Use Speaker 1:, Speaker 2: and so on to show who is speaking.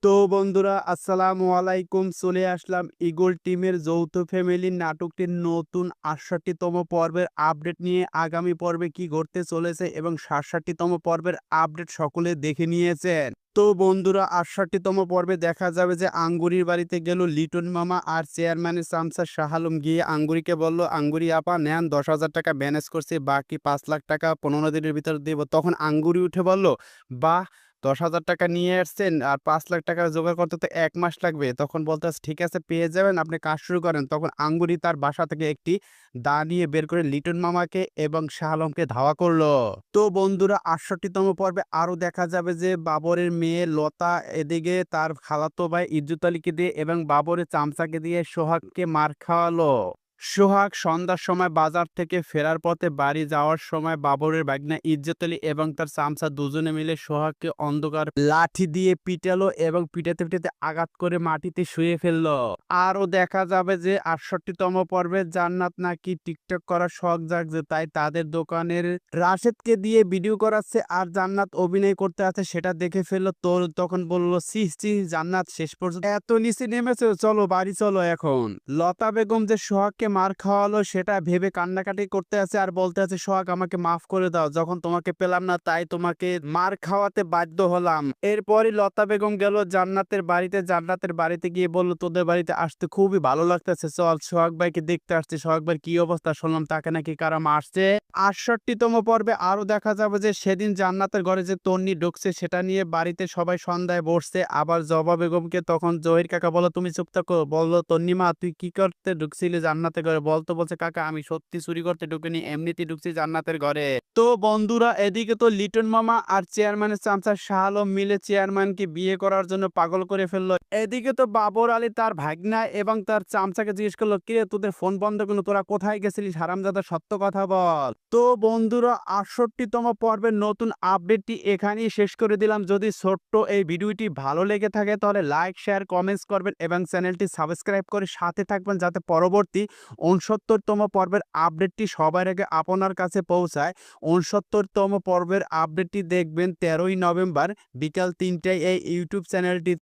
Speaker 1: তো বন্ধুরা আসসালামু আলাইকুম, চলে আসলাম ইগল টিমের যৌথ ফ্যামিলি নাটকটির নতুন ৬৮তম পর্বের আপডেট নিয়ে। আগামী পর্বে কি ঘটতে চলেছে এবং ৬৭তম পর্বের আপডেট সকলে দেখে নিয়েছেন। তো বন্ধুরা ৬৮তম পর্বে দেখা যাবে যে আঙ্গুরির বাড়িতে গেল লিটন মামা আর চেয়ারম্যানের চামচা শাহ আলম গিয়ে আঙ্গুরিকে বলল, আঙ্গুরি আপা নেন ১০,০০০ টাকা ম্যানেজ করছি, বাকি ৫,০০,০০০ টাকা ১৫ দিনের ভিতর দেব। তখন আঙ্গুরি উঠে বলল, বাহ, ১০,০০০ টাকা নিয়ে আসছেন আর ৫,০০,০০০ টাকা জোগাড় করতে তো ১ মাস লাগবে। তখন বলতেছে, ঠিক আছে পেয়ে যাবেন, আপনি কাজ শুরু করেন। তখন আঙ্গুরি তার বাসা থেকে একটি দা নিয়ে বের করে লিটন মামাকে এবং শাহ আলমকে ধাওয়া করলো। তো বন্ধুরা ৬৮তম পর্বে আরো দেখা যাবে যে বাবরের মেয়ে লতা এদিকে তার খালাতো ভাই ইজ্জত আলীকে দিয়ে এবং বাবরের চামচাকে দিয়ে সোহাগকে মার খাওয়ালো। সোহাগ সন্ধ্যার সময় বাজার থেকে ফেরার পথে বাড়ি যাওয়ার সময় বাবরের ভাগ্না ইজ্জত আলী এবং তার চামচা দুজনে মিলে সোহাগকে অন্ধকার লাঠি দিয়ে পিটালো এবং পিটাতে পিটাতে আঘাত করে মাটিতে শুয়ে ফেললো। আরও দেখা যাবে যে ৬৮তম পর্বে জান্নাত নাকি টিকটক করার শখ জাগছে, তাই তাদের দোকানের রাশেদকে দিয়ে ভিডিও করাচ্ছে আর জান্নাত অভিনয় করতে আছে সেটা দেখে ফেললো। তো তখন বললো, সি সি জান্নাত শেষ পর্যন্ত এত নিচে নেমেছে, চলো বাড়ি চলো এখন। লতা বেগম যে সোহাগকে মার খাওয়ালো সেটা ভেবে কান্নাকাটি করতে আছে আর বলতে আছে, সোহাগ আমাকে মাফ করে দাও, যখন তোমাকে পেলাম না তাই তোমাকে মার খাওয়াতে বাধ্য হলাম। এরপরই লতা বেগম গেল জান্নাতের বাড়িতে। জান্নাতের বাড়িতে গিয়ে বলল, তোদের বাড়িতে আসতে খুবই ভালো লাগতেছে, চল সোহাগ ভাইকে দেখতে আসছে। সোহাগ ভাইয়ের কি অবস্থা শুনলাম তাকে নাকি কারা মারছে। ৬৮তম পর্বে আরো দেখা যাবে যে সেদিন জান্নাতের ঘরে যে তন্নি ঢুকছে সেটা নিয়ে বাড়িতে সবাই সন্ধ্যায় বসছে। আবার জবা বেগমকে তখন জহির কাকা বলো, তুমি চুপ থাকো। বললো, তন্নিমা তুই কি করতে ঢুকছিলি জান্নাতের ঘরে? বলতো বলছে, কাকা আমি সত্যি চুরি করতে ঢুকিনি, এমনিতেই ঢুকছি জান্নাতের ঘরে। তো বন্ধুরা এদিকে তো লিটন মামা আর চেয়ারম্যানের চামচা শাহ আলম মিলে চেয়ারম্যানকে বিয়ে করার জন্য পাগল করে ফেললো। এদিকে তো বাবর আলী তার ভাগনা এবং তার চামচাকে জিজ্ঞেস করলো, কিরে তোদের ফোন বন্ধ কেন, তোরা কোথায় গেছিলিস, হারামজাদা সত্য কথা বল। তো বন্ধুরা ৬৮তম পর্বের নতুন আপডেটটি এখানেই শেষ করে দিলাম। যদি ছোট্ট এই ভিডিওটি ভালো লেগে থাকে তাহলে লাইক শেয়ার কমেন্টস করবেন এবং চ্যানেলটি সাবস্ক্রাইব করে সাথে থাকবেন যাতে পরবর্তী ৬৯তম পর্বের আপডেটটি সবার আগে আপনার কাছে পৌঁছায়। ৬৯তম পর্বের আপডেটটি দেখবেন ১৩ই নভেম্বর বিকাল ৩টায় এই ইউটিউব চ্যানেলটি।